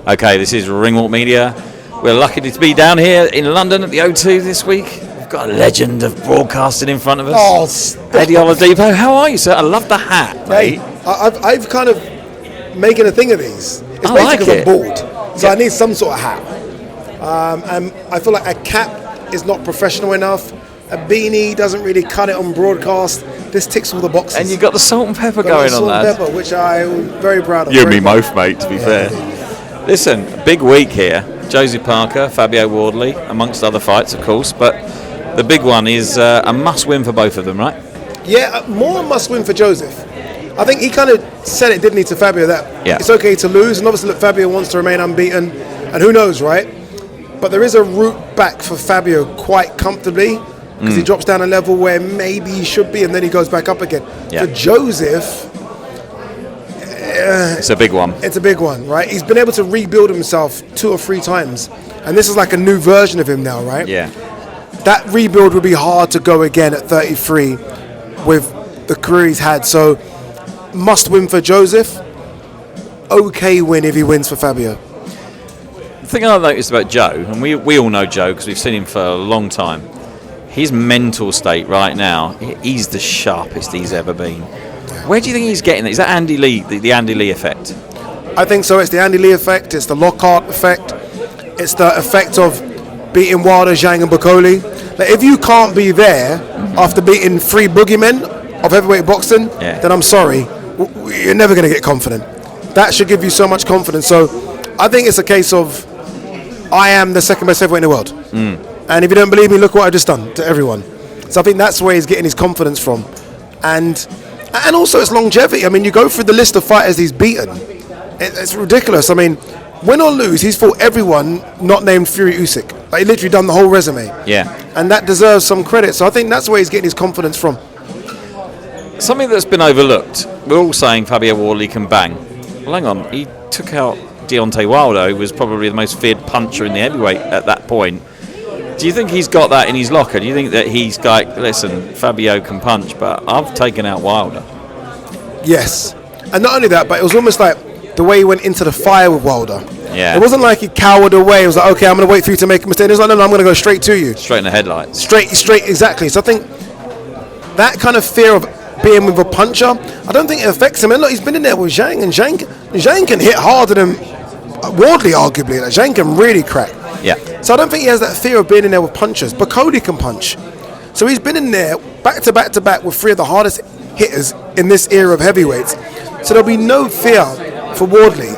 Okay, this is Ringwalk Media. We're lucky to be down here in London at the O2 this week. We've got a legend of broadcasting in front of us. Oh, stop. ADE OLADIPO, how are you, sir? I love the hat, mate. Hey, I've kind of making a thing of these. It's I basically like because it. I'm bored. So I need some sort of hat. And I feel like a cap is not professional enough. A beanie doesn't really cut it on broadcast. This ticks all the boxes. And you've got the salt and pepper Got going salt on and that. pepper, which I'm very proud of. You and Very me proud. both, mate, to be fair. Listen, big week here. Josie Parker, Fabio Wardley, amongst other fights, of course. But the big one is a must-win for both of them, right? Yeah, more must-win for Joseph. I think he kind of said it, didn't he, to Fabio, that it's okay to lose. And obviously, look, Fabio wants to remain unbeaten. And who knows, right? But there is a route back for Fabio quite comfortably, because he drops down a level where maybe he should be, and then he goes back up again. For Joseph, it's a big one. It's a big one, right? He's been able to rebuild himself 2 or 3 times, and this is like a new version of him now, right? Yeah. That rebuild would be hard to go again at 33 with the career he's had. So, must win for Joseph. Okay win if he wins for Fabio. The thing I've noticed about Joe, and we all know Joe because we've seen him for a long time, his mental state right now, he's the sharpest he's ever been. Where do you think he's getting that? Is that Andy Lee, the Andy Lee effect? I think so. It's the Andy Lee effect. It's the Lockhart effect. It's the effect of beating Wilder, Zhang and Bacoli. Like, if you can't be there after beating 3 boogeymen of heavyweight boxing, then I'm sorry. You're never going to get confident. That should give you so much confidence. So I think it's a case of I am the second best heavyweight in the world. And if you don't believe me, look what I've just done to everyone. So I think that's where he's getting his confidence from. And also it's longevity. I mean, you go through the list of fighters he's beaten. It's ridiculous. I mean, win or lose, he's fought everyone not named Fury Usyk. Like, he literally done the whole resume. Yeah. And that deserves some credit. So I think that's where he's getting his confidence from. Something that's been overlooked. We're all saying Fabio Wardley can bang. Well, hang on. He took out Deontay Wilder, who was probably the most feared puncher in the heavyweight at that point. Do you think he's got that in his locker? Do you think that he's like, listen, Fabio can punch, but I've taken out Wilder? Yes. And not only that, but it was almost like the way he went into the fire with Wilder. Yeah. It wasn't like he cowered away. It was like, okay, I'm going to wait for you to make a mistake. It was like, no, I'm going to go straight to you. Straight in the headlights. Straight, exactly. So I think that kind of fear of being with a puncher, I don't think it affects him. And look, he's been in there with Zhang, and Zhang can hit harder than Wardley, arguably. Like, Zhang can really crack. Yeah. So I don't think he has that fear of being in there with punchers. But Cody can punch. So he's been in there back to back with 3 of the hardest hitters in this era of heavyweights. So there'll be no fear for Wardley.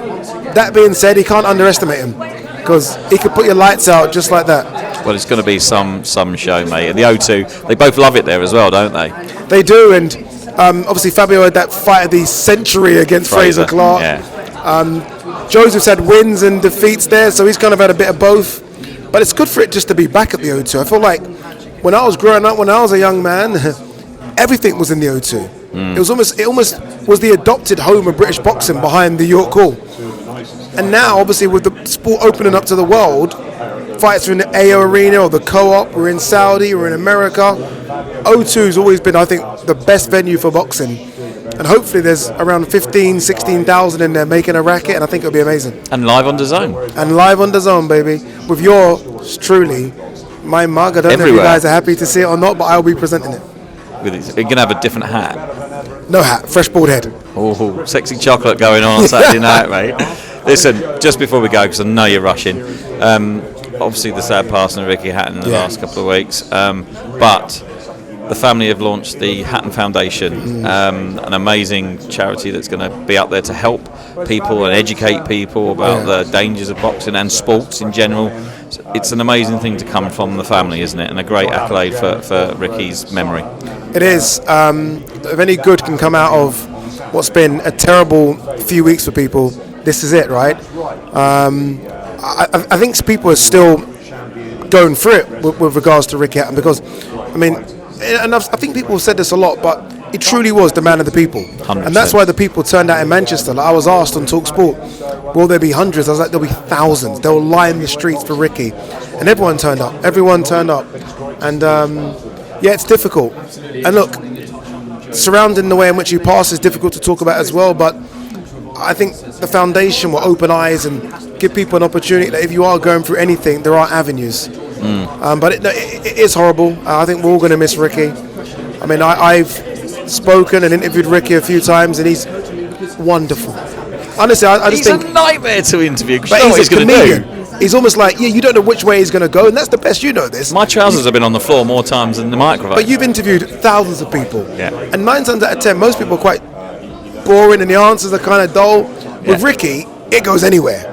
That being said, he can't underestimate him, because he could put your lights out just like that. Well, it's going to be some show, mate. And the O2, they both love it there as well, don't they? They do, and obviously Fabio had that fight of the century against Fraser Clark. Yeah. Joseph's had wins and defeats there, so he's kind of had a bit of both. But it's good for it just to be back at the O2. I feel like when I was growing up, when I was a young man, everything was in the O2. It almost was the adopted home of British boxing behind the York Hall. And now, obviously, with the sport opening up to the world, fights are in the AO Arena or the Co-op. We're in Saudi, we're in America. O2's always been, I think, the best venue for boxing. And hopefully there's around 15, 16,000 in there making a racket, and I think it'll be amazing. And live on DAZN. And live on DAZN, baby. With yours truly, my mug. I don't know if you guys are happy to see it or not, but I'll be presenting it. You're going to have a different hat. No hat, fresh bald head. Oh, sexy chocolate going on Saturday night, mate. Listen, just before we go, because I know you're rushing, obviously the sad passing of Ricky Hatton in the last couple of weeks, but the family have launched the Hatton Foundation, an amazing charity that's going to be out there to help people and educate people about the dangers of boxing and sports in general. It's an amazing thing to come from the family, isn't it? And a great accolade for Ricky's memory. It is. If any good can come out of what's been a terrible few weeks for people, this is it, right? I think people are still going through it with regards to Ricky Hatton, because, I mean, and I think people have said this a lot, but he truly was the man of the people. 100%. And that's why the people turned out in Manchester. Like, I was asked on TalkSport, will there be hundreds? I was like, there'll be thousands. They'll line the streets for Ricky. And everyone turned up. And, it's difficult. And look, surrounding the way in which he passed is difficult to talk about as well, but I think the foundation will open eyes and give people an opportunity that if you are going through anything, there are avenues. But it is horrible. I think we're all going to miss Ricky. I mean, I've spoken and interviewed Ricky a few times, and he's wonderful. Honestly, I just think he's a nightmare to interview. But he's a comedian. He's almost like, you don't know which way he's going to go, and that's the best you know this. My trousers have been on the floor more times than the microphone. But you've interviewed thousands of people. Yeah. And 9 times out of 10, most people are quite boring and the answers are kind of dull. With Ricky, it goes anywhere.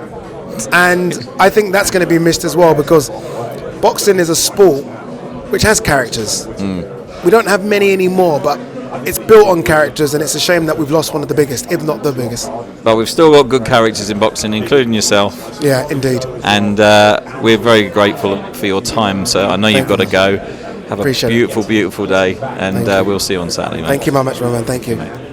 And I think that's going to be missed as well, because boxing is a sport which has characters. We don't have many anymore, but it's built on characters, and it's a shame that we've lost one of the biggest, if not the biggest. But we've still got good characters in boxing, including yourself. Yeah, indeed. And we're very grateful for your time. So I know you've got to go. Have a beautiful, beautiful day, and we'll see you on Saturday, mate. Thank you very much, my man. Thank you. Mate.